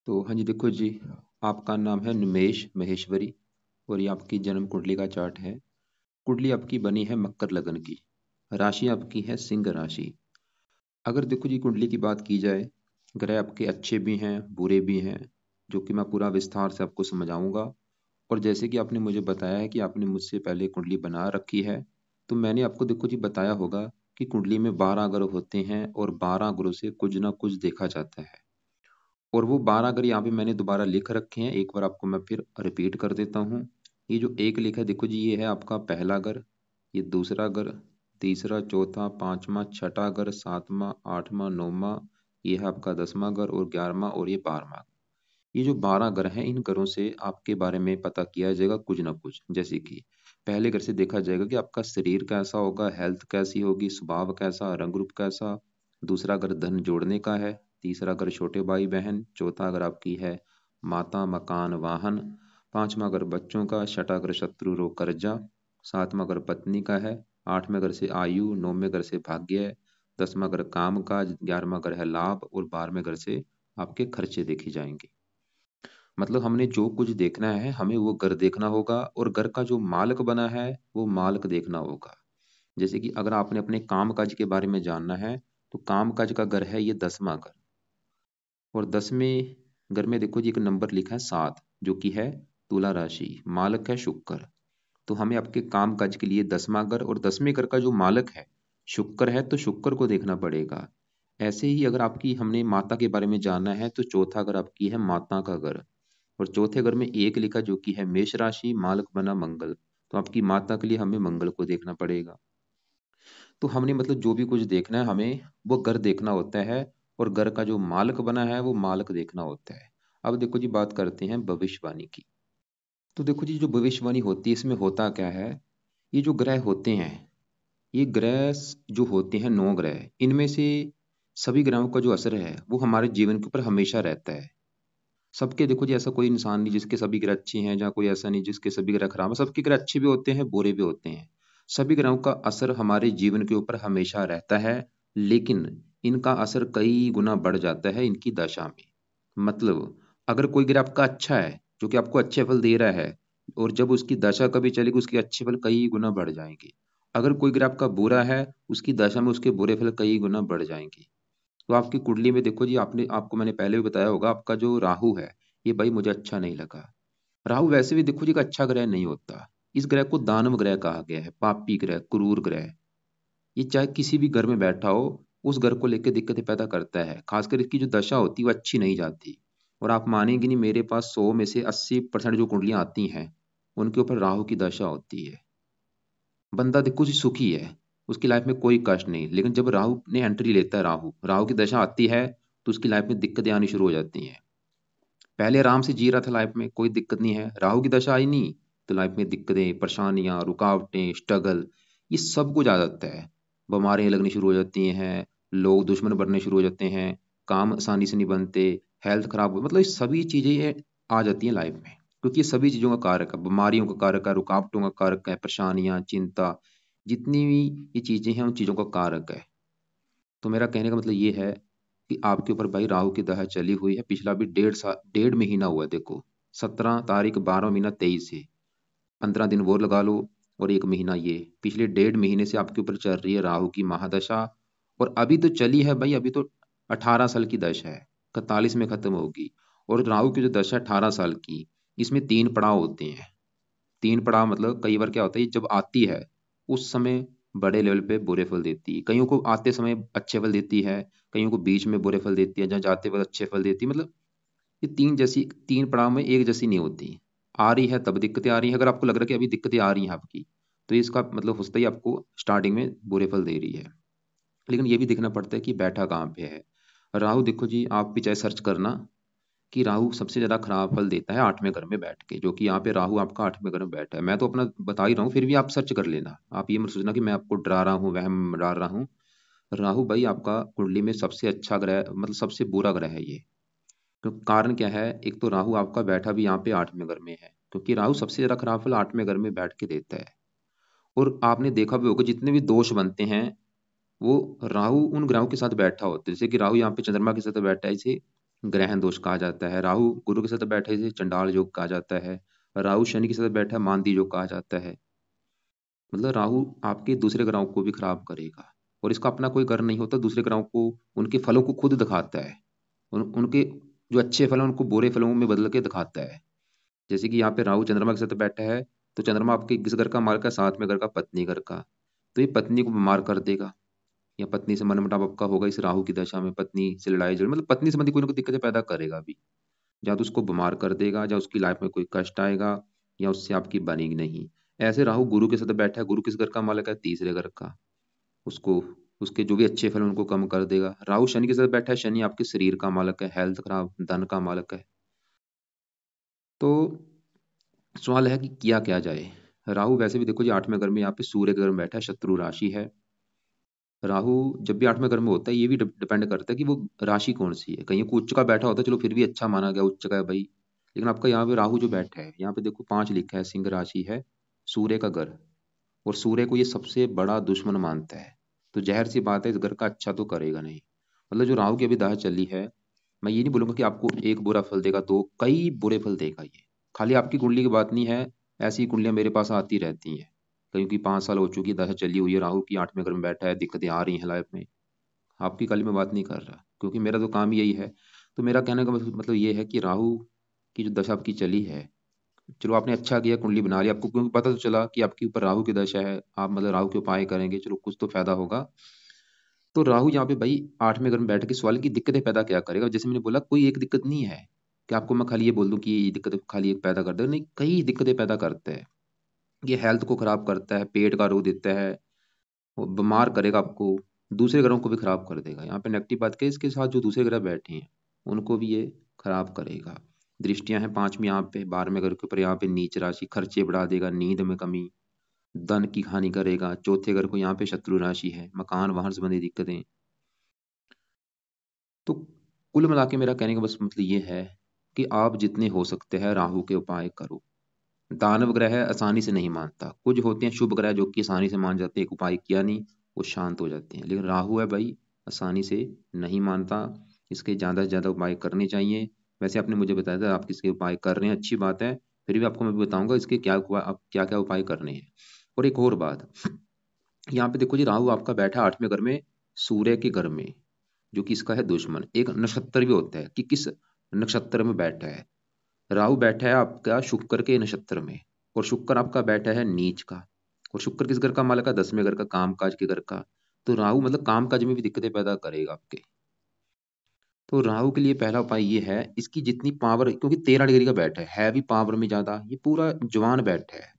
तो हाँ जी, देखो जी, आपका नाम है निमेश महेश्वरी और ये आपकी जन्म कुंडली का चार्ट है। कुंडली आपकी बनी है मकर लगन की। राशि आपकी है सिंह राशि। अगर देखो जी कुंडली की बात की जाए, ग्रह आपके अच्छे भी हैं बुरे भी हैं, जो कि मैं पूरा विस्तार से आपको समझाऊंगा। और जैसे कि आपने मुझे बताया है कि आपने मुझसे पहले कुंडली बना रखी है, तो मैंने आपको देखो जी बताया होगा कि कुंडली में 12 ग्रह होते हैं और 12 ग्रहों से कुछ ना कुछ देखा जाता है। और वो 12 अगर यहाँ पे मैंने दोबारा लिख रखे हैं, एक बार आपको मैं फिर रिपीट कर देता हूँ। ये जो एक लिखा है देखो जी, ये है आपका पहला घर, ये दूसरा घर, तीसरा, चौथा, पांचवा, छठा घर, सातवां, आठवां, नौवां, ये है आपका 10वां घर और 11वां और ये 12वां। ये जो 12 ग्रह हैं, इन ग्रहों से आपके बारे में पता किया जाएगा कुछ ना कुछ। जैसे कि पहले घर से देखा जाएगा कि आपका शरीर कैसा होगा, हेल्थ कैसी होगी, स्वभाव कैसा, रंग रूप कैसा। दूसरा घर धन जोड़ने का है। तीसरा घर छोटे भाई बहन। चौथा घर आपकी है माता, मकान, वाहन। पांचवा घर बच्चों का। छठा घर शत्रु, रोग, कर्जा। सातवां घर पत्नी का है। आठवें घर से आयु। नौवें घर से भाग्य है। 10वां घर काम काज। 11वां घर है लाभ और 12वें घर से आपके खर्चे देखे जाएंगे। मतलब हमने जो कुछ देखना है हमें वो घर देखना होगा और घर का जो मालिक बना है वो मालिक देखना होगा। जैसे कि अगर आपने अपने काम काज के बारे में जानना है, तो काम काज का घर है ये 10वां घर। और 10वें घर में देखो जी एक नंबर लिखा है 7, जो कि है तुला राशि, मालिक है शुक्र। तो हमें आपके काम काज के लिए 10वां घर और 10वें घर का जो मालिक है शुक्र है, तो शुक्र को देखना पड़ेगा। ऐसे ही अगर आपकी हमने माता के बारे में जानना है, तो चौथा घर आपकी है माता का घर। और चौथे घर में एक लिखा जो कि है मेष राशि, मालक बना मंगल। तो आपकी माता के लिए हमें मंगल को देखना पड़ेगा। तो हमने मतलब जो भी कुछ देखना है हमें वो घर देखना होता है और घर का जो मालक बना है वो मालक देखना होता है। अब देखो जी बात करते हैं भविष्यवाणी की। तो देखो जी जो भविष्यवाणी होती है इसमें होता क्या है, ये जो ग्रह होते हैं, ये ग्रह जो होते हैं 9 ग्रह, इनमें से सभी ग्रहों का जो असर है वो हमारे जीवन के ऊपर हमेशा रहता है। सबके देखो जी ऐसा कोई इंसान नहीं जिसके सभी ग्रह अच्छे हैं, जहाँ कोई ऐसा नहीं जिसके सभी ग्रह खराब है। सबके ग्रह अच्छे भी होते हैं बुरे भी होते हैं। सभी ग्रहों का असर हमारे जीवन के ऊपर हमेशा रहता है, लेकिन इनका असर कई गुना बढ़ जाता है इनकी दशा में। मतलब अगर कोई ग्रह आपका अच्छा है जो कि आपको अच्छे फल दे रहा है, और जब उसकी दशा कभी चलेगी उसके अच्छे फल कई गुना बढ़ जाएंगे। अगर कोई ग्रह आपका बुरा है, उसकी दशा में उसके बुरे फल कई गुना बढ़ जाएंगे। तो आपकी कुंडली में देखो जी, आपने आपको मैंने पहले भी बताया होगा, आपका जो राहु है ये भाई मुझे अच्छा नहीं लगा। राहु वैसे भी देखो जी एक अच्छा ग्रह नहीं होता। इस ग्रह को दानव ग्रह कहा गया है, पापी ग्रह, क्रूर ग्रह। ये चाहे किसी भी घर में बैठा हो, उस घर को लेकर दिक्कतें पैदा करता है। खासकर इसकी जो दशा होती है वो अच्छी नहीं जाती। और आप मानेंगे नहीं, मेरे पास 100 में से 80% जो कुंडलियां आती हैं उनके ऊपर राहु की दशा होती है। बंदा देखो जी सुखी है, उसकी लाइफ में कोई कष्ट नहीं, लेकिन जब राहु ने एंट्री लेता है, राहु राहु की दशा आती है, तो उसकी लाइफ में दिक्कतें आनी शुरू हो जाती हैं। पहले आराम से जी रहा था, लाइफ में कोई दिक्कत नहीं है, राहु की दशा आई नहीं तो लाइफ में दिक्कतें, परेशानियां, रुकावटें, स्ट्रगल, ये सब कुछ आ जाता है। बीमारियां लगनी शुरू हो जाती हैं, लोग दुश्मन बनने शुरू हो जाते हैं, काम आसानी से नहीं बनते, हेल्थ खराब हो, मतलब ये सभी चीजें ये आ जाती हैं लाइफ में। क्योंकि ये सभी चीजों का कारक है, बीमारियों का कारक है, रुकावटों का कारक है, परेशानियां, चिंता, जितनी भी ये चीजें हैं उन चीजों का कारक है। तो मेरा कहने का मतलब ये है कि आपके ऊपर भाई राहु की दशा चली हुई है, पिछला भी 1.5 महीना हुआ है। देखो 17 तारीख 12 महीना 23 से 15 दिन वो लगा लो और 1 महीना ये, पिछले 1.5 महीने से आपके ऊपर चल रही है राहु की महादशा। और अभी तो चली है भाई, अभी तो 18 साल की दशा है, 41 में खत्म होगी। और राहु की जो दशा 18 साल की, इसमें 3 पड़ाव होते हैं। 3 पड़ाव मतलब कई बार क्या होता है, ये जब आती है उस समय बड़े लेवल पे बुरे फल देती है, कईयों को आते समय अच्छे फल देती है, कईयों को बीच में बुरे फल देती है, जहाँ जाते वक्त अच्छे फल देती है। मतलब ये 3 पड़ाव में एक जैसी नहीं होती। आ रही है तब दिक्कतें आ रही हैं, अगर आपको लग रहा है कि अभी दिक्कतें आ रही हैं आपकी, तो ये इसका मतलब होता ही आपको स्टार्टिंग में बुरे फल दे रही है। लेकिन ये भी देखना पड़ता है कि बैठा कहाँ पे है राहु। देखो जी आप भी चाहे सर्च करना कि राहु सबसे ज्यादा खराब फल देता है 8वें घर में बैठ के, जो कि यहाँ पे राहु आपका 8वें घर में बैठा है। मैं तो अपना बता ही रहा हूँ, फिर भी आप सर्च कर लेना। आप ये मत सोचना कि मैं आपको डरा रहा हूँ, वहम डाल रहा हूँ। राहु भाई आपका कुंडली में सबसे अच्छा ग्रह, मतलब सबसे बुरा ग्रह है ये। तो कारण क्या है, एक तो राहु आपका बैठा भी यहाँ पे 8वें घर में है, क्योंकि राहु सबसे ज्यादा खराब फल 8वें घर में बैठ के देता है। और आपने देखा भी होगा जितने भी दोष बनते हैं वो राहु उन ग्रहों के साथ बैठा होता है। जैसे कि राहु यहाँ पे चंद्रमा के साथ बैठा है, इसे ग्रहण दोष कहा जाता है। राहु गुरु के साथ बैठे से चंडाल योग कहा जाता है। राहु शनि के साथ बैठा है मांदी योग कहा जाता है। मतलब राहु आपके दूसरे ग्रहों को भी खराब करेगा, और इसका अपना कोई घर नहीं होता, दूसरे ग्रहों को उनके फलों को खुद दिखाता है। उनके जो अच्छे फल हैं उनको बुरे फलों में बदल के दिखाता है। जैसे कि यहाँ पे राहु चंद्रमा के साथ बैठा है, तो चंद्रमा आपके किस घर का मार्ग है, साथ में घर का पत्नी घर का, तो ये पत्नी को बीमार कर देगा, या पत्नी से मनमुटाव आपका होगा इस राहु की दशा में, पत्नी से लड़ाई झगड़, मतलब पत्नी संबंधी कोई ना कोई दिक्कतें पैदा करेगा भी। या तो उसको बीमार कर देगा, या उसकी लाइफ में कोई कष्ट आएगा, या उससे आपकी बनेगी नहीं। ऐसे राहु गुरु के साथ बैठा है, गुरु किस घर का मालक है, तीसरे घर का, उसको उसके जो भी अच्छे फल हैं, उनको कम कर देगा। राहु शनि के साथ बैठा है, शनि आपके शरीर का मालक है, हेल्थ खराब, धन का मालक है। तो सवाल है कि किया क्या जाए। राहु वैसे भी देखो जी 8वें घर में, यहाँ पे सूर्य के घर में बैठा है, शत्रु राशि है। राहु जब भी 8वें घर में होता है, ये भी डिपेंड करता है कि वो राशि कौन सी है। कहीं को उच्च का बैठा होता है, चलो फिर भी अच्छा माना गया, उच्च का है भाई। लेकिन आपका यहाँ पे राहु जो बैठा है, यहाँ पे देखो 5 लिखा है, सिंह राशि है, सूर्य का घर, और सूर्य को ये सबसे बड़ा दुश्मन मानता है। तो जहर सी बात है, इस घर का अच्छा तो करेगा नहीं। मतलब जो राहु की अभी दशा चली है, मैं ये नहीं बोलूंगा कि आपको एक बुरा फल देगा, तो कई बुरे फल देगा ये। खाली आपकी कुंडली की बात नहीं है, ऐसी कुंडलियां मेरे पास आती रहती हैं, क्योंकि 5 साल हो चुकी है, दशा चली हुई है, राहु की 8वें घर में बैठा है, दिक्कतें आ रही हैं लाइफ में। आपकी कल मैं बात नहीं कर रहा, क्योंकि मेरा तो काम यही है। तो मेरा कहने का मतलब ये है कि राहु की जो दशा आपकी चली है, चलो आपने अच्छा किया कुंडली बना ली, आपको क्योंकि पता तो चला कि आपके ऊपर राहु की दशा है, आप मतलब राहु के उपाय करेंगे, चलो कुछ तो फायदा होगा। तो राहु यहाँ पे भाई 8वें घर में बैठ के सवाल की दिक्कतें पैदा क्या करेगा। जैसे मैंने बोला, कोई एक दिक्कत नहीं है कि आपको मैं खाली ये बोल दूं कि ये दिक्कत खाली एक पैदा कर दे, नहीं, कई दिक्कतें पैदा करता है। ये हेल्थ को खराब करता है, पेट का रोग देता है, वो बीमार करेगा आपको, दूसरे ग्रहों को भी खराब कर देगा। यहाँ पे नेगेटिव बात क्या है, इसके साथ जो दूसरे ग्रह बैठे हैं उनको भी ये खराब करेगा। दृष्टियां हैं 5वीं यहाँ पे, 12वें घर के ऊपर, यहाँ पे नीच राशि, खर्चे बढ़ा देगा, नींद में कमी, धन की हानि करेगा। चौथे घर को यहाँ पे शत्रु राशि है, मकान वाहन संबंधी दिक्कतें। तो कुल मिला के मेरा कहने का बस मतलब ये है कि आप जितने हो सकते हैं राहु के उपाय करो। दानव ग्रह आसानी से नहीं मानता, कुछ होते हैं शुभ ग्रह जो कि आसानी से मान जाते हैं, एक उपाय किया नहीं वो शांत हो जाते हैं, लेकिन राहु है भाई, आसानी से नहीं मानता। इसके ज़्यादा से ज़्यादा उपाय करने चाहिए। वैसे आपने मुझे बताया था आप किसके उपाय कर रहे हैं, अच्छी बात है, फिर भी आपको मैं बताऊंगा इसके क्या आप क्या क्या उपाय करने हैं। और एक और बात, यहाँ पे देखो जी, राहु आपका बैठा 8वें घर में, सूर्य के घर में, जो कि इसका है दुश्मन। एक नक्षत्र भी होता है कि किस नक्षत्र में बैठा है। राहु बैठा है आपका शुक्र के नक्षत्र में, और शुक्र आपका बैठा है नीच का। और शुक्र किस घर का मालक है, 10वें घर का, कामकाज के घर का। तो राहु मतलब कामकाज में भी दिक्कतें पैदा करेगा आपके। तो राहु के लिए पहला उपाय ये है, इसकी जितनी पावर, क्योंकि 13 डिग्री का बैठा है भी पावर में ज्यादा, ये पूरा जवान बैठा है।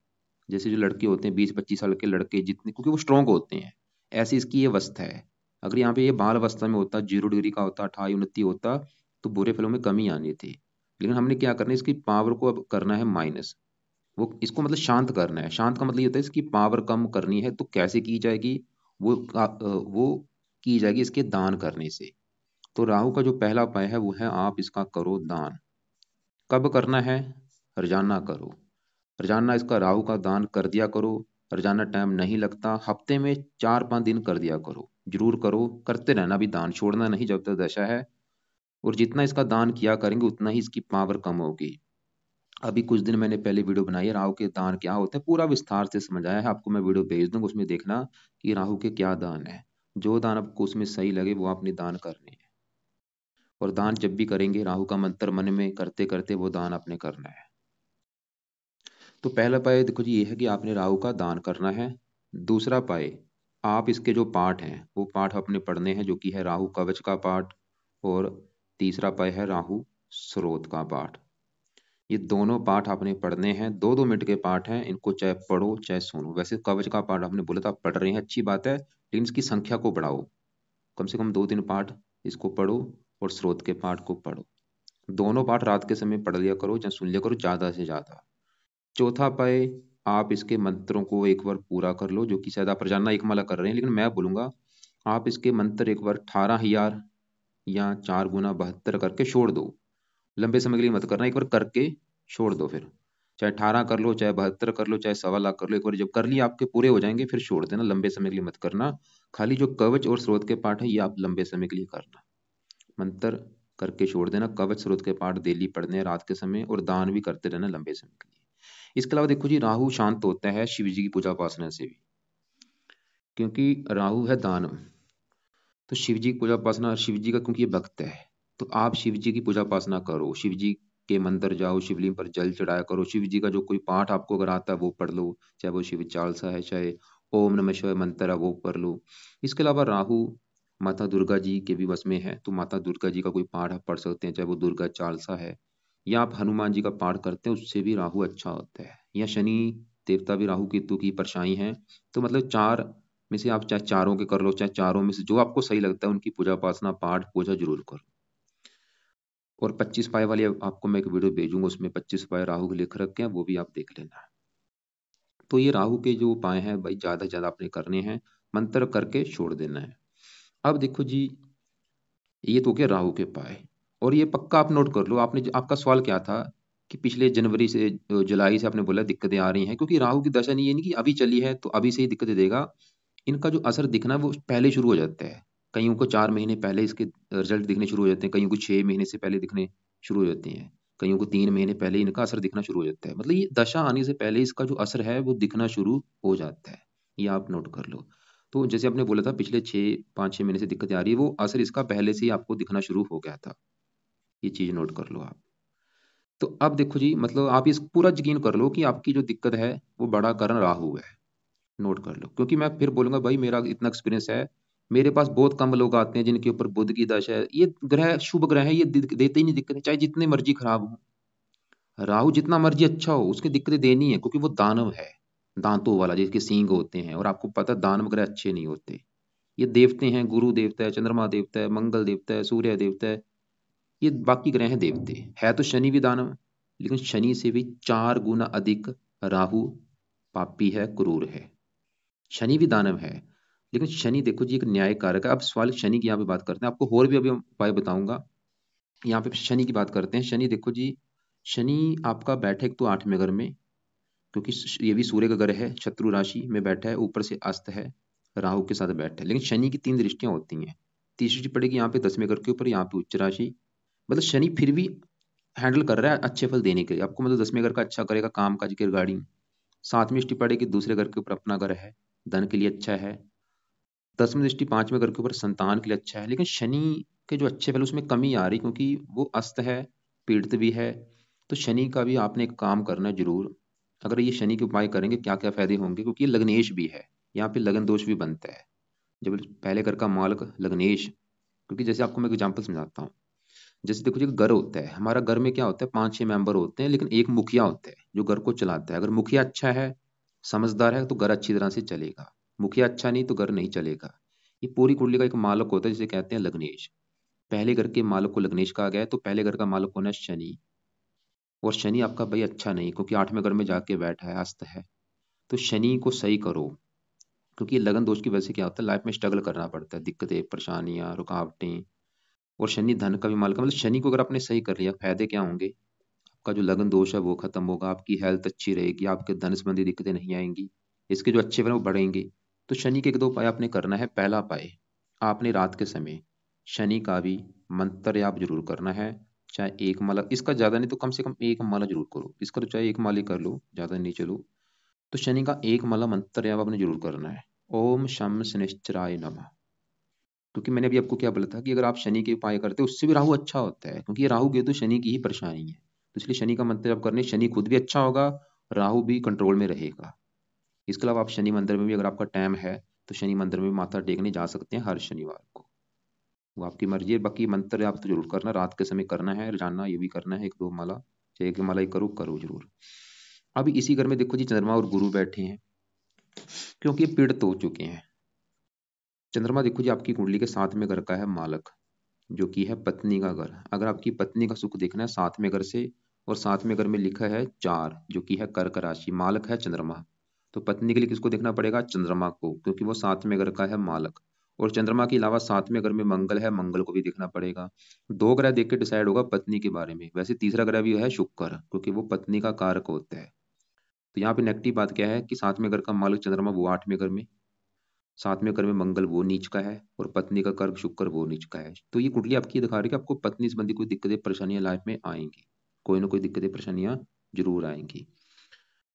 जैसे जो लड़के होते हैं 20-25 साल के लड़के जितने, क्योंकि वो स्ट्रांग होते हैं, ऐसी इसकी ये अवस्था है। अगर यहाँ पे ये बाल अवस्था में होता, 0 डिग्री का होता, 28-29 होता, तो बुरे फलों में कमी आनी थी। लेकिन हमने क्या करना है, इसकी पावर को अब करना है माइनस। वो इसको मतलब शांत करना है। शांत का मतलब ये होता है इसकी पावर कम करनी है, तो कैसे की जाएगी, वो की जाएगी इसके दान करने से। तो राहु का जो पहला उपाय है वो है, आप इसका करो दान। कब करना है, रोजाना करो। रोजाना इसका राहु का दान कर दिया करो। रोजाना टाइम नहीं लगता, हफ्ते में 4-5 दिन कर दिया करो, जरूर करो, करते रहना भी, दान छोड़ना नहीं जब तक दशा है। और जितना इसका दान किया करेंगे उतना ही इसकी पावर कम होगी। अभी कुछ दिन मैंने पहले वीडियो बनाई है, राहु के दान क्या होते हैं, पूरा विस्तार से समझाया है आपको, मैं वीडियो भेज दूंगा, उसमें देखना कि राहु के क्या दान है। जो दान आपको उसमें सही लगे वो आपने दान करने हैं। और दान जब भी करेंगे, राहु का मंत्र मन में करते करते वो दान आपने करना है। तो पहला उपाय देखो जी ये है कि आपने राहु का दान करना है। दूसरा उपाय, आप इसके जो पाठ हैं वो पाठ अपने पढ़ने हैं, जो कि है राहु कवच का पाठ। और तीसरा उपाय है राहु स्रोत का पाठ। ये दोनों पाठ आपने पढ़ने हैं, 2-2 मिनट के पाठ हैं, इनको चाहे पढ़ो चाहे सुनो। वैसे कवच का पाठ आपने बोला था आप पढ़ रहे हैं, अच्छी बात है, लेकिन इसकी संख्या को बढ़ाओ, कम से कम 2-3 पाठ इसको पढ़ो, और स्रोत के पाठ को पढ़ो। दोनों पाठ रात के समय पढ़ लिया करो, या सुन लिया करो ज्यादा से ज्यादा। चौथा पाए, आप इसके मंत्रों को एक बार पूरा कर लो, जो कि शायद आप रोजाना एक माला कर रहे हैं, लेकिन मैं बोलूंगा आप इसके मंत्र एक बार 18,000 या 4 गुना 72 करके छोड़ दो। लंबे समय के लिए मत करना, एक बार करके छोड़ दो फिर। चाहे 18 कर लो, चाहे 72 कर लो, चाहे 1.25 लाख कर लो, एक बार जब कर लिया आपके पूरे हो जाएंगे फिर छोड़ देना, लंबे समय के लिए मत करना। खाली जो कवच और स्रोत के पाठ है ये आप लंबे समय के लिए करना। मंत्र करके छोड़ देना, कवच स्रोत के पाठ डेली पढ़ने हैं रात के समय, और दान भी करते रहना लंबे समय के लिए। इसके अलावा देखो जी, राहु शांत होता है शिव जी की पूजा उपासना से भी, क्योंकि राहु है दानव। तो शिव जी की पूजा उपासना, शिव जी का क्योंकि ये भक्त है, तो आप शिव जी की पूजा उपासना करो, शिव जी के मंदिर जाओ, शिवलिंग पर जल चढ़ाया करो, शिव जी का जो कोई पाठ आपको अगर आता है वो पढ़ लो, चाहे वो शिव चालीसा है, चाहे ओम नमः शिवाय मंत्र है वो पढ़ लो। इसके अलावा राहु माता दुर्गा जी के भी वश में है, तो माता दुर्गा जी का कोई पाठ आप पढ़ सकते हैं, चाहे वो दुर्गा चालीसा है, या आप हनुमान जी का पाठ करते हैं, उससे भी राहु अच्छा होता है। या शनि देवता भी राहु केतु की परछाई है। तो मतलब चार में से आप चाहे चारों के कर लो, चाहे चारों में से जो आपको सही लगता है उनकी पूजा उपासना पाठ पूजा जरूर करो। और 25 पाए वाली आपको मैं एक वीडियो भेजूंगा, उसमें 25 पाए राहु के लिख रखे हैं, वो भी आप देख लेना। तो ये राहु के जो उपाय हैं भाई, ज्यादा से ज्यादा आपने करने हैं, मंत्र करके छोड़ देना है। अब देखो जी, ये तो क्या राहु के उपाय, और ये पक्का आप नोट कर लो। आपने आपका सवाल क्या था कि पिछले जनवरी से जुलाई से आपने बोला दिक्कतें आ रही हैं, क्योंकि राहु की दशा नहीं है, नहीं कि अभी चली है तो अभी से ही दिक्कतें देगा। इनका जो असर दिखना वो पहले शुरू हो जाता है। कईयों को 4 महीने पहले इसके रिजल्ट दिखने शुरू हो जाते हैं, कईयों को 6 महीने से पहले दिखने शुरू हो जाते हैं, कईयों को 3 महीने पहले इनका असर दिखना शुरू हो जाता है। मतलब ये दशा आने से पहले इसका जो असर है वो दिखना शुरू हो जाता है। ये आप नोट कर लो। तो जैसे आपने बोला था पिछले 5-6 महीने से दिक्कतें आ रही है, वो असर इसका पहले से ही आपको दिखना शुरू हो गया था। ये चीज नोट कर लो आप। तो अब देखो जी, मतलब आप इस पूरा यकीन कर लो कि आपकी जो दिक्कत है वो बड़ा कारण राहु है। नोट कर लो, क्योंकि मैं फिर बोलूंगा भाई मेरा इतना एक्सपीरियंस है, मेरे पास बहुत कम लोग आते हैं जिनके ऊपर बुध की दशा है। ये ग्रह शुभ ग्रह है, ये देते ही नहीं दिक्कतें, चाहे जितने मर्जी खराब हो। राहु जितना मर्जी अच्छा हो, उसकी दिक्कतें देनी है, क्योंकि वो दानव है, दांतों वाला जिसके सींग होते हैं, और आपको पता है दानव ग्रह अच्छे नहीं होते। ये देवते हैं, गुरु देवता है, चंद्रमा देवता है, मंगल देवता है, सूर्य देवता है, ये बाकी ग्रह हैं देवते। है तो शनि भी दानव, लेकिन शनि से भी 4 गुना अधिक राहु पापी है, क्रूर है। शनि भी दानव है, लेकिन शनि देखो जी एक न्याय कारक है। अब सवाल शनि की यहाँ पे बात करते हैं, आपको और भी अभी उपाय बताऊंगा। यहाँ पे शनि की बात करते हैं। शनि देखो जी, शनि आपका बैठा एक तो 8वें घर में, क्योंकि ये भी सूर्य का ग्रह है, शत्रु राशि में बैठा है, ऊपर से अस्त है, राहु के साथ बैठा है। लेकिन शनि की 3 दृष्टियां होती हैं। तीसरी पड़ेगी यहाँ पे 10वें घर के ऊपर, यहाँ पे उच्च राशि। मतलब शनि फिर भी हैंडल कर रहा है अच्छे फल देने के लिए आपको, मतलब 10वें घर का अच्छा करेगा, काम काज की रिगार्डिंग। 7वीं दृष्टि पड़ेगी दूसरे घर के ऊपर, अपना घर है, धन के लिए अच्छा है। 10वीं दृष्टि 5वें घर के ऊपर, संतान के लिए अच्छा है। लेकिन शनि के जो अच्छे फल उसमें कमी आ रही, क्योंकि वो अस्त है, पीड़ित भी है। तो शनि का भी आपने एक काम करना है जरूर। अगर ये शनि के उपाय करेंगे क्या क्या फायदे होंगे, क्योंकि ये लग्नेश भी है, यहाँ पे लगन दोष भी बनता है। जब पहले घर का मालक लग्नेश, क्योंकि जैसे आपको मैं एग्जाम्पल समझाता हूँ। जैसे देखो जी, घर होता है हमारा, घर में क्या होता है 5-6 मेंबर होते हैं, लेकिन एक मुखिया होता है जो घर को चलाता है। अगर मुखिया अच्छा है, समझदार है, तो घर अच्छी तरह से चलेगा। मुखिया अच्छा नहीं तो घर नहीं चलेगा। ये पूरी कुंडली का एक मालक होता है जिसे कहते हैं लग्नेश। पहले घर के मालक को लग्नेश कहा गया है, तो पहले घर का मालक होना है शनि। और शनि आपका भाई अच्छा नहीं, क्योंकि 8वें घर में जाके बैठा है, अस्त है। तो शनि को सही करो, क्योंकि ये लगन दोष की वजह से क्या होता है, लाइफ में स्ट्रगल करना पड़ता है, दिक्कतें परेशानियां रुकावटें। और शनि धन का भी मालक है। मतलब शनि को अगर आपने सही कर लिया, फायदे क्या होंगे, आपका जो लगन दोष है वो खत्म होगा, आपकी हेल्थ अच्छी रहेगी, आपके धन संबंधी दिक्कतें नहीं आएंगी, इसके जो अच्छे फल वो बढ़ेंगे। तो शनि के 1-2 उपाय आपने करना है। पहला उपाय, आपने रात के समय शनि का भी मंत्र आप जरूर करना है। चाहे एक माला, इसका ज्यादा नहीं तो कम से कम एक माला जरूर करो, इसका तो चाहे एक माला ही कर लो, ज्यादा नहीं चलो। तो शनि का एक माला मंत्र आपने जरूर करना है, ओम शम शनिश्चराय नमः। क्योंकि मैंने अभी आपको क्या बोला था कि अगर आप शनि के उपाय करते हो उससे भी राहु अच्छा होता है, क्योंकि ये राहु केतु शनि की ही परेशानी है। तो इसलिए शनि का मंत्र आप करने, शनि खुद भी अच्छा होगा, राहु भी कंट्रोल में रहेगा। इसके अलावा आप शनि मंदिर में भी अगर आपका टाइम है तो शनि मंदिर में भी माथा टेकने जा सकते हैं हर शनिवार को। वो आपकी मर्जी है। बाकी मंत्र आप तो जरूर करना, रात के समय करना है, रोजाना ये भी करना है, 1-2 माला, चाहे एक माला ही करो करो जरूर। अब इसी घर में देखो जी, चंद्रमा और गुरु बैठे हैं, क्योंकि ये पीड़ित हो चुके हैं। चंद्रमा देखो जी आपकी कुंडली के 7वें घर का है मालक, जो कि है पत्नी का घर। अगर आपकी पत्नी का सुख देखना है 7वें घर से, और 7वें घर में लिखा है 4, जो कि है कर्क राशि, मालक है चंद्रमा। तो पत्नी के लिए किसको देखना पड़ेगा, चंद्रमा को, क्योंकि वो 7वें घर का है मालक। और चंद्रमा के अलावा 7वें घर में मंगल है, मंगल को भी देखना पड़ेगा। 2 ग्रह देख के डिसाइड होगा पत्नी के बारे में। वैसे तीसरा ग्रह भी है शुक्र, क्योंकि वो पत्नी का कारक होता है। तो यहाँ पे नेगेटिव बात क्या है कि 7वें घर का मालक चंद्रमा वो 8वें घर में, सातवें घर में मंगल वो नीच का है और पत्नी का कर्क शुक्र वो नीच का है। तो ये कुंडली आपकी दिखा रही है कि आपको पत्नी संबंधी कोई दिक्कतें परेशानियां लाइफ में आएंगी, कोई ना कोई दिक्कतें परेशानियां जरूर आएंगी।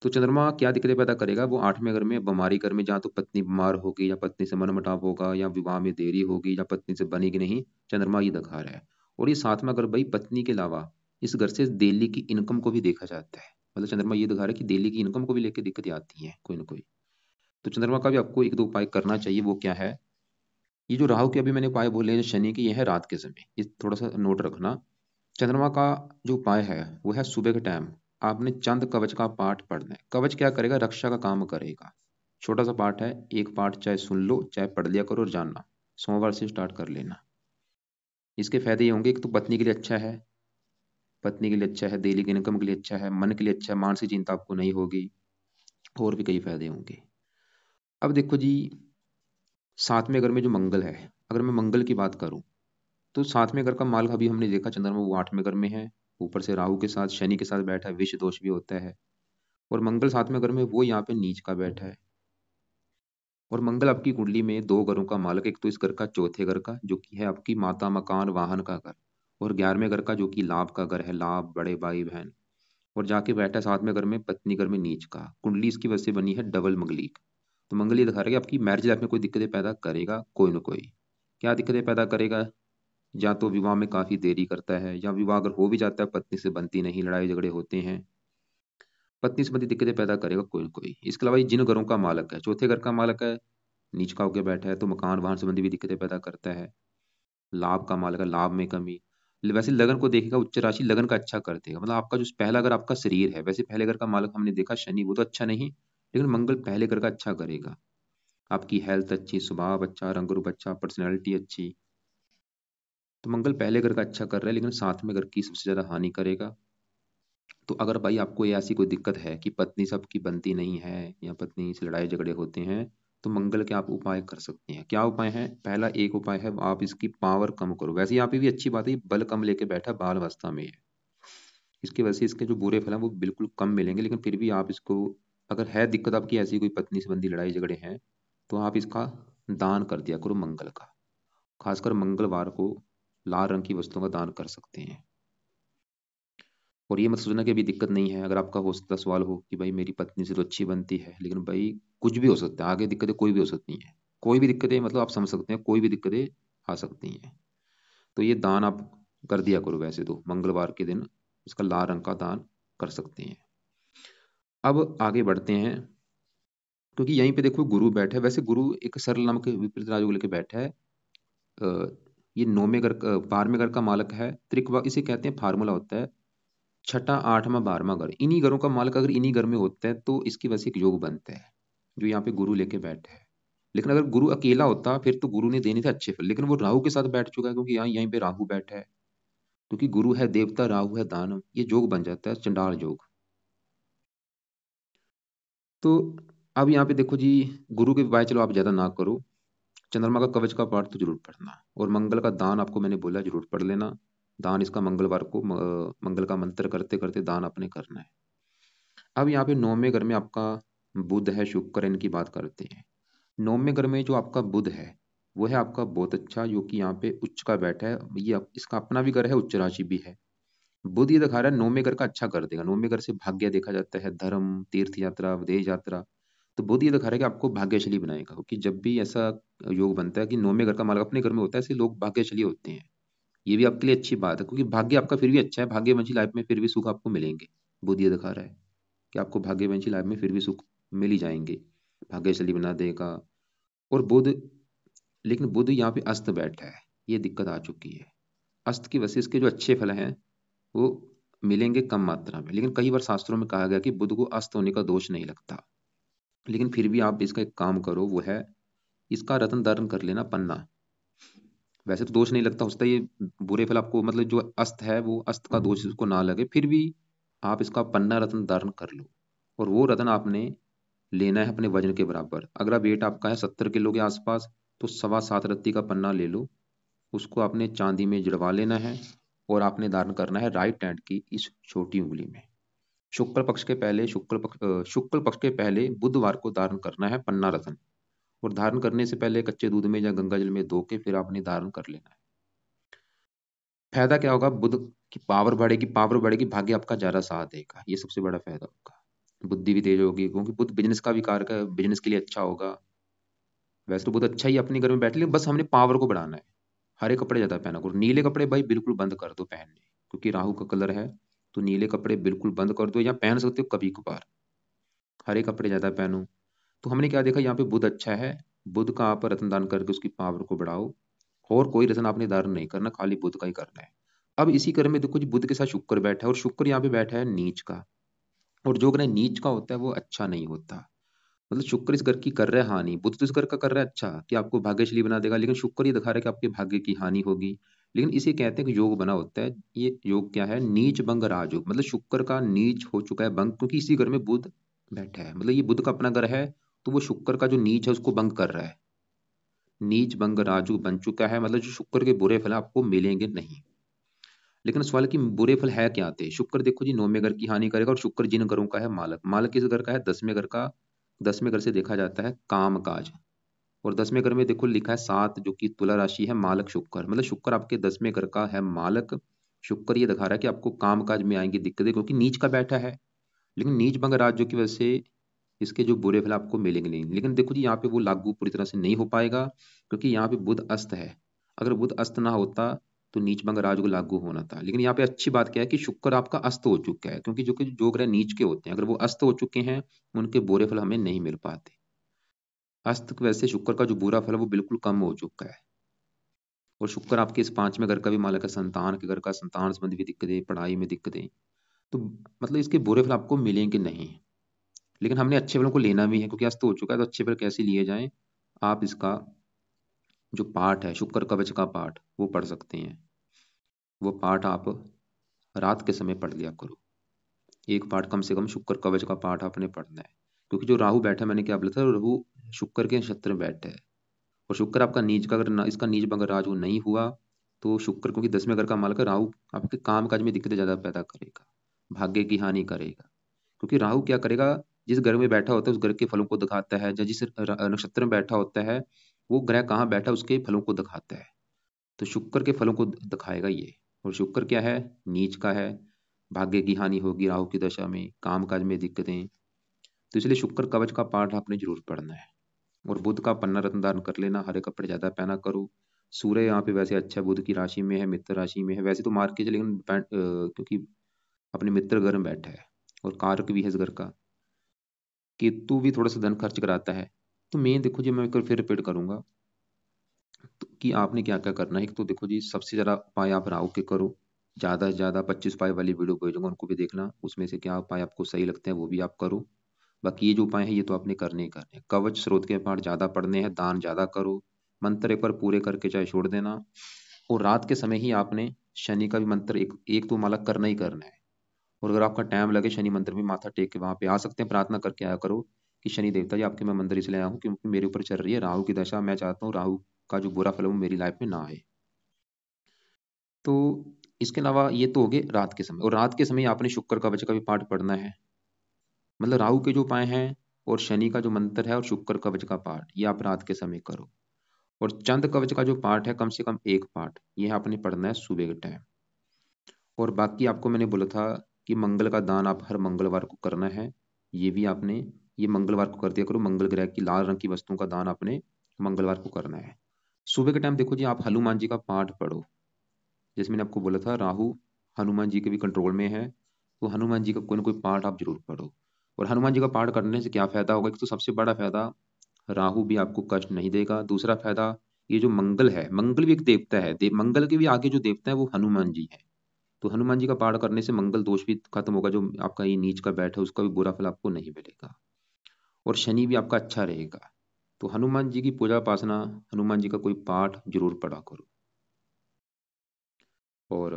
तो चंद्रमा क्या दिक्कतें पैदा करेगा, वो आठवें घर में बीमारी घर में, जहाँ तो पत्नी बीमार होगी या पत्नी से मनमुटाव होगा या विवाह में देरी होगी या पत्नी से बनेगी नहीं, चंद्रमा ये दिखा रहा है। और ये सातवां घर भाई पत्नी के अलावा इस घर से दिल्ली की इनकम को भी देखा जाता है। मतलब चंद्रमा ये दिखा रहा है कि दिल्ली की इनकम को भी लेकर दिक्कतें आती हैं कोई ना कोई। तो चंद्रमा का भी आपको एक दो उपाय करना चाहिए। वो क्या है, ये जो राहु के अभी मैंने उपाय बोले हैं शनि के, ये है रात के समय, ये थोड़ा सा नोट रखना। चंद्रमा का जो उपाय है वो है सुबह के टाइम आपने चंद कवच का पाठ पढ़ना है। कवच क्या करेगा, रक्षा का काम करेगा। छोटा सा पाठ है, एक पाठ चाहे सुन लो चाहे पढ़ लिया करो और जानना, सोमवार से स्टार्ट कर लेना। इसके फायदे ये होंगे, एक तो पत्नी के लिए अच्छा है, पत्नी के लिए अच्छा है, डेली की इनकम के लिए अच्छा है, मन के लिए अच्छा है, मानसिक चिंता आपको नहीं होगी, और भी कई फायदे होंगे। अब देखो जी, सातवें घर में जो मंगल है, अगर मैं मंगल की बात करूं तो सातवें घर का मालिक अभी हमने देखा चंद्रमा वो आठवें घर में है, ऊपर से राहु के साथ शनि के साथ बैठा है, विष दोष भी होता है। और मंगल सातवें घर में वो यहाँ पे नीच का बैठा है। और मंगल आपकी कुंडली में दो घरों का मालिक, एक तो इस घर का चौथे घर का जो कि है आपकी माता मकान वाहन का घर, और 11वें घर का जो कि लाभ का घर है, लाभ बड़े भाई बहन। और जाके बैठा है सातवें घर में पत्नी घर में नीच का। कुंडली इसकी वजह से बनी है डबल मंगलिक। तो मंगल ये दिखा रहा है कि आपकी मैरिज लाइफ में कोई दिक्कतें पैदा करेगा कोई ना कोई। क्या दिक्कतें पैदा करेगा, या तो विवाह में काफी देरी करता है, या विवाह अगर हो भी जाता है पत्नी से बनती नहीं, लड़ाई झगड़े होते हैं, पत्नी संबंधी दिक्कतें पैदा करेगा कोई ना कोई। इसके अलावा ये जिन घरों का मालक है, चौथे घर का मालक है, नीच का होकर बैठा है, तो मकान वाहन संबंधी भी दिक्कतें पैदा करता है। लाभ का मालक है, लाभ में कमी। वैसे लगन को देखेगा उच्च राशि लगन का अच्छा कर देगा। मतलब आपका जो पहला घर आपका शरीर है, वैसे पहले घर का मालक हमने देखा शनि, वो तो अच्छा नहीं, लेकिन मंगल पहले घर का अच्छा करेगा। आपकी हेल्थ अच्छी, स्वभाव अच्छा, रंग रूप अच्छा, पर्सनैलिटी अच्छी। तो मंगल पहले घर का अच्छा कर रहा है, लेकिन साथ में घर की सबसे ज्यादा हानि करेगा। तो अगर भाई आपको ये ऐसी कोई दिक्कत है कि पत्नी से आपकी बनती नहीं है या पत्नी से लड़ाई झगड़े होते हैं, तो मंगल के आप उपाय कर सकते हैं। क्या उपाय है, पहला एक उपाय है आप इसकी पावर कम करो। वैसे यहाँ पे भी अच्छी बात है, बल कम लेके बैठा, बाल अवस्था में है, इसकी वजह से इसके जो बुरे फल हैं वो बिल्कुल कम मिलेंगे। लेकिन फिर भी आप इसको, अगर है दिक्कत आपकी ऐसी कोई पत्नी संबंधी लड़ाई झगड़े हैं, तो आप इसका दान कर दिया करो मंगल का। खासकर मंगलवार को लाल रंग की वस्तुओं का दान कर सकते हैं। और ये मत सोचना कि अभी दिक्कत नहीं है। अगर आपका हो सकता सवाल हो कि भाई मेरी पत्नी से तो अच्छी बनती है, लेकिन भाई कुछ भी हो सकता है, आगे दिक्कतें कोई भी हो सकती हैं, कोई भी दिक्कतें, मतलब आप समझ सकते हैं कोई भी दिक्कतें आ सकती हैं। तो ये दान आप कर दिया करो, वैसे तो मंगलवार के दिन इसका लाल रंग का दान कर सकते हैं। अब आगे बढ़ते हैं, क्योंकि यहीं पे देखो गुरु बैठा है। वैसे गुरु एक सरल नाम के विपरीत राजयोग लेके बैठा है। अ, ये 12वें घर का मालक है, त्रिक इसे कहते हैं, फार्मूला होता है छठा आठवां 12वां घर, इन्हीं घरों का मालक अगर इन्हीं घर में होता है तो इसकी वजह से एक योग बनता है, जो यहाँ पे गुरु लेके बैठे है। लेकिन अगर गुरु अकेला होता फिर तो गुरु ने देने थे अच्छे फल, लेकिन वो राहु के साथ बैठ चुका है, क्योंकि यहाँ यहीं पे राहु बैठा है। क्योंकि गुरु है देवता, राहु है दानव, ये योग बन जाता है चंडाल योग। तो अब यहाँ पे देखो जी, गुरु के उपाय चलो आप ज्यादा ना करो, चंद्रमा का कवच का पाठ तो जरूर पढ़ना, और मंगल का दान आपको मैंने बोला जरूर पढ़ लेना। दान इसका मंगलवार को मंगल का मंत्र करते करते दान आपने करना है। अब यहाँ पे 9वें घर में आपका बुध है, शुक्र है, इनकी बात करते हैं। 9वें घर में जो आपका बुध है वो है आपका बहुत अच्छा, जो कि यहाँ पे उच्च का बैठा है। ये इसका अपना भी घर है, उच्च राशि भी है। बुध ये दिखा रहा है 9वें घर का अच्छा कर देगा। 9वें घर से भाग्य देखा जाता है, धर्म, तीर्थ यात्रा, विदेश यात्रा। तो बुध ये दिखा रहा है कि आपको भाग्यशाली बनाएगा, क्योंकि जब भी ऐसा योग बनता है कि 9वें घर का मालक अपने घर में होता है, ऐसे लोग भाग्यशाली होते हैं। ये भी आपके लिए अच्छी बात है, क्योंकि भाग्य आपका फिर भी अच्छा है, भाग्यवंशी लाइफ में फिर भी सुख आपको मिलेंगे। बुध ये दिखा रहा है कि आपको भाग्यवंशी लाइफ में फिर भी सुख मिल ही जाएंगे, भाग्यशाली बना देगा। और बुध, लेकिन बुध यहाँ पे अस्त बैठा है, ये दिक्कत आ चुकी है। अस्त की वजह से इसके जो अच्छे फल हैं वो मिलेंगे कम मात्रा में। लेकिन कई बार शास्त्रों में कहा गया कि बुध को अस्त होने का दोष नहीं लगता, लेकिन फिर भी आप इसका एक काम करो, वो है इसका रत्न धारण कर लेना, पन्ना। वैसे तो दोष नहीं लगता, होता ये बुरे फल आपको, मतलब जो अस्त है वो अस्त का दोष उसको ना लगे, फिर भी आप इसका पन्ना रत्न धारण कर लो। और वो रत्न आपने लेना है अपने वजन के बराबर। अगर वेट आपका है 70 किलो के आसपास, तो 7.25 रत्ती का पन्ना ले लो, उसको आपने चांदी में जड़वा लेना है, और आपने धारण करना है राइट हैंड की इस छोटी उंगली में। शुक्ल पक्ष के पहले बुधवार को धारण करना है पन्ना रत्न। और धारण करने से पहले कच्चे दूध में या गंगा जल में धो के फिर आपने धारण कर लेना है। फायदा क्या होगा, बुध की पावर बढ़ेगी, भाग्य आपका ज्यादा साथ देगा, ये सबसे बड़ा फायदा होगा। बुद्धि भी तेज होगी, क्योंकि बुध बिजनेस का भी कारक है, बिजनेस के लिए अच्छा होगा। वैसे तो बहुत अच्छा ही अपने घर में बैठ, लेकिन बस हमने पावर को बढ़ाना है। हरे कपड़े ज्यादा पहना करो, नीले कपड़े भाई बिल्कुल बंद कर दो पहनने, क्योंकि राहु का कलर है। तो नीले कपड़े बिल्कुल बंद कर दो, या पहन सकते हो कभी कभार, हरे कपड़े ज्यादा पहनो। तो हमने क्या देखा, यहाँ पे बुध अच्छा है, बुध का आप रत्न दान करके उसकी पावर को बढ़ाओ। और कोई रत्न आपने धारण नहीं करना, खाली बुध का ही करना है। अब इसी क्रम में देखो जी, बुध के साथ शुक्र बैठा है, और शुक्र यहाँ पे बैठा है नीच का। और जो ग्रह नीच का होता है वो अच्छा नहीं होता। मतलब शुक्र इस घर की कर रहा है हानि, बुध तो इस घर का कर रहा है अच्छा, कि आपको भाग्यशाली बना देगा, लेकिन शुक्र ये दिखा रहा है कि आपके भाग्य की हानि होगी। लेकिन इसे कहते हैं कि योग बना होता है। ये योग क्या है, नीच भंग राजयोग, मतलब शुक्र का नीच हो चुका है भंग, क्योंकि इसी घर में बुध बैठा है। मतलब ये बुध का अपना घर है, तो वो शुक्र का जो नीच है उसको भंग कर रहा है। नीच भंग राजू बन चुका है, मतलब जो शुक्र के बुरे फल आपको मिलेंगे नहीं। लेकिन सवाल है कि बुरे फल है क्या आते, शुक्र देखो जी 9वें घर की हानि करेगा, और शुक्र जिन घरों का है मालक, मालक किस घर का है, 10वें घर का। 10वें घर से देखा जाता है काम काज। और 10वें घर में देखो लिखा है 7, जो कि तुला राशि है, मालक शुक्र, मतलब शुक्र आपके 10वें घर का है मालक। शुक्र ये दिखा रहा है कि आपको काम काज में आएंगी दिक्कतें, क्योंकि नीच का बैठा है। लेकिन नीच भंग राज्यों की वजह से इसके जो बुरे फल आपको मिलेंगे नहीं। लेकिन देखो जी यहाँ पे वो लागू पूरी तरह से नहीं हो पाएगा, क्योंकि यहाँ पे बुध अस्त है। अगर बुध अस्त ना होता तो नीच भंग राज को लागू होना था। लेकिन यहाँ पे अच्छी बात क्या है कि शुक्र आपका अस्त हो चुका है, क्योंकि जो ग्रह नीच के होते हैं अगर वो अस्त हो चुके हैं, उनके बुरे फल हमें नहीं मिल पाते। अस्त की वजह से शुक्र का जो बुरा फल है वो बिल्कुल कम हो चुका है। और शुक्र आपके इस 5वें घर का भी मालक है, संतान के घर का, संतान संबंधी भी दिक्कतें, पढ़ाई में दिक्कतें। तो मतलब इसके बुरे फल आपको मिलेंगे नहीं। लेकिन हमने अच्छे फलों को लेना भी है, क्योंकि अस्त हो चुका है, तो अच्छे फल कैसे लिए जाएं। आप इसका जो पाठ है, शुक्र कवच का पाठ, वो पढ़ सकते हैं। वो पाठ आप रात के समय पढ़ लिया करो। एक पाठ कम से कम शुक्र कवच का पाठ आपने पढ़ना है। क्योंकि जो राहु बैठा है, मैंने क्या बोला था, राहु शुक्र के नक्षत्र में बैठा है। और शुक्र आपका नीच का, अगर इसका नीच अगर राजू नहीं हुआ, तो शुक्र क्योंकि 10वें घर का मालक है, राहु आपके काम काज में दिक्कतें ज्यादा पैदा करेगा, भाग्य की हानि करेगा। क्योंकि राहु क्या करेगा, जिस घर में बैठा होता है उस घर के फलों को दिखाता है, या जिस नक्षत्र में बैठा होता है वो ग्रह कहाँ बैठा है उसके फलों को दिखाता है। तो शुक्र के फलों को दिखाएगा ये। और शुक्र क्या है, नीच का है, भाग्य की हानि होगी राहु की दशा में, काम काज में दिक्कतें। तो इसलिए शुक्र कवच का पाठ आपने जरूर पढ़ना है। और बुध का पन्ना रत्न धारण कर लेना, हरे कपड़े ज्यादा पहना करो। सूर्य यहाँ पे वैसे अच्छा बुध की राशि में है, मित्र राशि में है, वैसे तो मार्ग के लेकिन क्योंकि अपने मित्र घर में बैठा है और कारक भी है इस घर का। केतु भी थोड़ा सा धन खर्च कराता है। तो मैं देखो जी, मैं एक बार फिर रिपीट करूंगा तो कि आपने क्या क्या करना है। एक तो देखो जी, सबसे ज्यादा उपाय आप राहु के करो। ज्यादा से ज्यादा 25 उपाय वाली वीडियो भेजूंगा, उनको भी देखना, उसमें से क्या उपाय आपको सही लगते हैं वो भी आप करो। बाकी ये जो उपाय है ये तो आपने करने ही करने हैं। कवच स्रोत के पाठ ज्यादा पढ़ने हैं, दान ज्यादा करो, मंत्र एक बार पूरे करके चाहे छोड़ देना। और रात के समय ही आपने शनि का भी मंत्र एक एक तो माला करना ही करना है। और अगर आपका टाइम लगे शनि मंदिर में माथा टेक के वहां पे आ सकते हैं, प्रार्थना करके आया करो कि शनि देवता जी आपके मैं मंदिर इसलिए आया हूँ क्योंकि मेरे ऊपर चल रही है राहु की दशा, मैं चाहता हूँ राहु का जो बुरा फल है वो मेरी लाइफ में ना आए। तो इसके अलावा ये तो हो गए रात के समय। और रात के समय आपने शुक्र कवच का भी पाठ पढ़ना है। मतलब राहु के जो उपाय हैं और शनि का जो मंत्र है और शुक्र कवच का पाठ, ये आप रात के समय करो। और चंद कवच का जो पाठ है कम से कम एक पाठ, ये आपने पढ़ना है सुबह के टाइम। और बाकी आपको मैंने बोला था कि मंगल का दान आप हर मंगलवार को करना है। ये भी आपने ये मंगलवार को कर दिया करो। मंगल ग्रह की लाल रंग की वस्तुओं का दान आपने मंगलवार को करना है। सुबह के टाइम देखो जी, आप हनुमान जी का पाठ पढ़ो। जैसे मैंने आपको बोला था राहु हनुमान जी के भी कंट्रोल में है, तो हनुमान जी का कोई ना कोई पाठ आप जरूर पढ़ो। और हनुमान जी का पाठ करने से क्या फायदा होगा, एक तो सबसे बड़ा फायदा, राहु भी आपको कष्ट नहीं देगा। दूसरा फायदा, ये जो मंगल है, मंगल भी एक देवता है, मंगल के भी आगे जो देवता है वो हनुमान जी है। तो हनुमान जी का पाठ करने से मंगल दोष भी खत्म होगा, जो आपका ये नीच का बैठ है उसका भी बुरा फल आपको नहीं मिलेगा। और शनि भी आपका अच्छा रहेगा। तो हनुमान जी की पूजा उपासना, हनुमान जी का कोई पाठ जरूर पढ़ा करो। और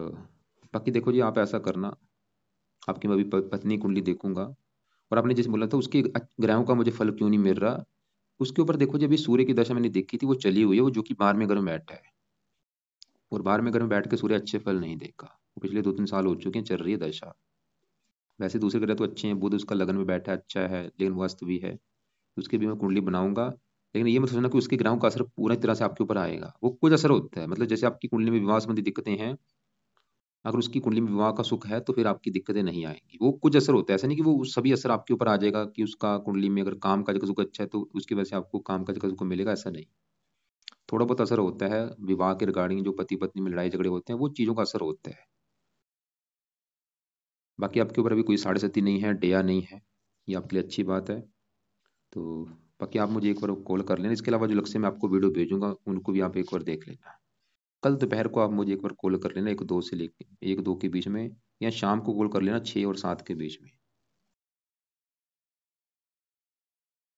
बाकी देखो जी, आप ऐसा करना, आपकी मैं अभी पत्नी कुंडली देखूंगा। और आपने जैसे बोला था उसके ग्रहों का मुझे फल क्यों नहीं मिल रहा, उसके ऊपर देखो जी, अभी सूर्य की दशा मैंने देखी थी, वो चली हुई है, वो जो कि 12वें घर में बैठा है। और 12वें घर में बैठ के सूर्य अच्छे फल नहीं देगा, वो पिछले 2-3 साल हो चुके हैं चल रही है दशा। वैसे दूसरे ग्रह तो अच्छे हैं, बुध उसका लगन में बैठा है अच्छा है, लेकिन वो अस्त भी है। उसकी भी मैं कुंडली बनाऊंगा। लेकिन ये मत सोचना कि उसके ग्रहों का असर पूरी तरह से आपके ऊपर आएगा। वो कुछ असर होता है, मतलब जैसे आपकी कुंडली में विवाह संबंधी दिक्कतें हैं, अगर उसकी कुंडली में विवाह का सुख है तो फिर आपकी दिक्कतें नहीं आएंगी। वो कुछ असर होता है, ऐसा नहीं कि वो सभी असर आपके ऊपर आ जाएगा। कि उसका कुंडली में अगर काम काज का सुख अच्छा है तो उसकी वजह से आपको काम काज का सुख मिलेगा, ऐसा नहीं। थोड़ा बहुत असर होता है विवाह के रिगार्डिंग, जो पति पत्नी में लड़ाई झगड़े होते हैं वो चीज़ों का असर होता है। बाकी आपके ऊपर अभी कोई साढ़े सती नहीं है, डेया नहीं है, ये आपके लिए अच्छी बात है। तो बाकी आप मुझे एक बार कॉल कर लेना। इसके अलावा जो लक्ष्य मैं आपको वीडियो भेजूंगा उनको भी आप एक बार देख लेना। कल दोपहर को आप मुझे एक बार कॉल कर लेना, 1-2 से लेके 1-2 के बीच में, या शाम को कॉल कर लेना 6 और 7 के बीच में।